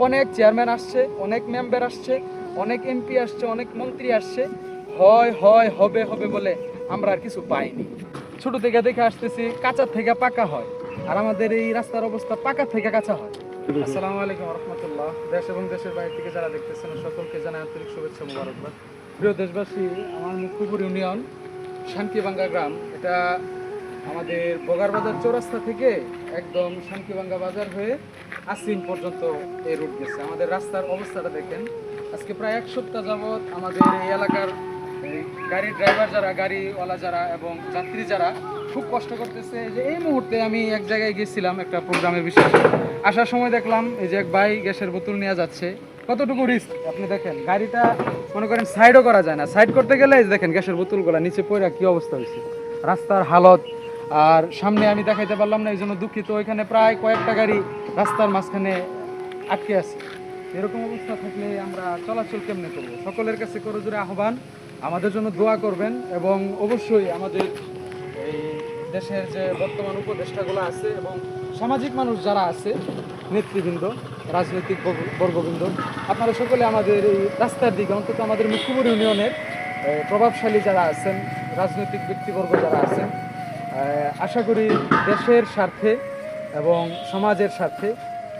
অনেক চেয়ারম্যান আসছে, অনেক মেম্বার আসছে, অনেক এমপি আসছে, অনেক মন্ত্রী আসছে, হয় হয় হবে হবে বলে আমরা আর কিছু পাইনি। ছোট থেকে দেখে আসতেছি কাঁচা থেকে পাকা হয়, আর আমাদের এই রাস্তার অবস্থা পাকা থেকে কাঁচা হয়। আসসালামু আলাইকুম রহমতুল্লাহ। দেশ এবং দেশের বাইরে থেকে যারা দেখতেছেন সকলকে জানাই আন্তরিক শুভেচ্ছা মুবারকবাদ। প্রিয় দেশবাসী, আমার মুক্তপুর ইউনিয়ন শানকিবাঙ্গা গ্রাম, এটা আমাদের বগারবাজার চৌরাস্তা থেকে একদম শানকিবাঙ্গা বাজার হয়ে আসিন পর্যন্ত এই রুট গেছে। আমাদের রাস্তার অবস্থাটা দেখেন। আজকে প্রায় এক সপ্তাহ যাবৎ আমাদের এই এলাকার গাড়ির ড্রাইভার যারা, গাড়িওয়ালা যারা এবং যাত্রী যারা খুব কষ্ট করতেছে। যে এই মুহূর্তে আমি এক জায়গায় গেছিলাম একটা প্রোগ্রামের বিষয়ে, আসার সময় দেখলাম এই যে এক ভাই গ্যাসের বোতল নিয়ে যাচ্ছে। কতটুকু রিস্ক আপনি দেখেন, গাড়িটা মনে করেন সাইডও করা যায় না, সাইড করতে গেলে দেখেন গ্যাসের বোতলগুলো নিচে পড়ে কি অবস্থা হয়েছে, রাস্তার হালত। আর সামনে আমি দেখাইতে পারলাম না, এই জন্য দুঃখিত। ওইখানে প্রায় কয়েকটা গাড়ি রাস্তার মাঝখানে আটকে আছে। এরকম অবস্থা থাকলে আমরা চলাচল কেমনে করবো? সকলের কাছে করজোড়ে আহ্বান, আমাদের জন্য দোয়া করবেন এবং অবশ্যই আমাদের এই দেশের যে বর্তমান উপদেষ্টাগুলো আছে এবং সামাজিক মানুষ যারা আছে, নেতৃবৃন্দ, রাজনৈতিক বর্গবৃন্দ, আপনারা সকলে আমাদের এই রাস্তার দিকে, অন্তত আমাদের মুক্তপুর ইউনিয়নের প্রভাবশালী যারা আছেন, রাজনৈতিক ব্যক্তিবর্গ যারা আছেন, আশা করি দেশের স্বার্থে এবং সমাজের স্বার্থে,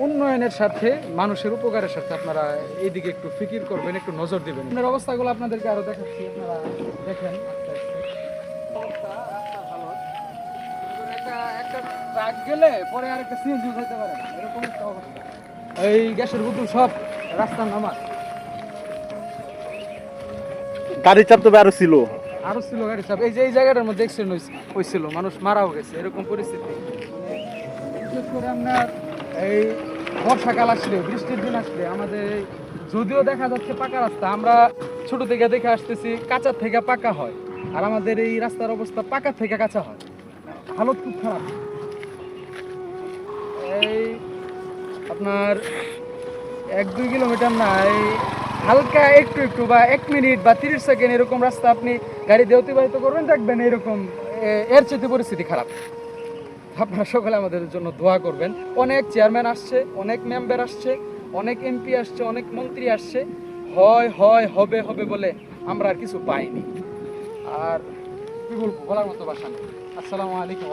উন্নয়নের স্বার্থে, মানুষের উপকারের স্বার্থে আপনারা এইদিকে একটু ফিকির করবেন, একটু নজর দিবেন। আপনার অবস্থাগুলো আপনাদেরকে আরো দেখাচ্ছি, আপনারা দেখেন আস্তে আস্তে রাস্তার হালত। একটা ট্রাক গেলে পরে আরেকটা সিএনজি হইতে পারে না, এরকম একটা অবস্থা। এই গ্যাসের বোতল সব রাস্তার নামা। গাড়ির চাপ তো আরো ছিল গাড়ি চাপ। এই যে এই জায়গাটার মধ্যে অ্যাক্সিডেন্ট হয়েছিল, মানুষ মারাও গেছে, এরকম পরিস্থিতি। বিশেষ করে আপনার এই বর্ষাকাল আসলে, বৃষ্টির দিন আসলে আমাদের যদিও দেখা যাচ্ছে পাকা রাস্তা, আমরা ছোট থেকে দেখে আসতেছি কাঁচা থেকে পাকা হয়, আর আমাদের এই রাস্তার অবস্থা পাকা থেকে কাঁচা হয়, হালত খুব খারাপ। এই আপনার 1-2 কিলোমিটার না, এই হালকা একটু একটু বা 1 মিনিট বা 30 সেকেন্ড এরকম রাস্তা আপনি গাড়ি দিয়ে অতিবাহিত করবেন, দেখবেন এরকম এর চেয়ে পরিস্থিতি খারাপ। আপনারা সকলে আমাদের জন্য দোয়া করবেন। অনেক চেয়ারম্যান আসছে, অনেক মেম্বার আসছে, অনেক এমপি আসছে, অনেক মন্ত্রী আসছে, হয় হয় হবে হবে বলে আমরা আর কিছু পাইনি। আর কি বলবো, বলার মতো ভাষা নেই। আসসালামু আলাইকুম।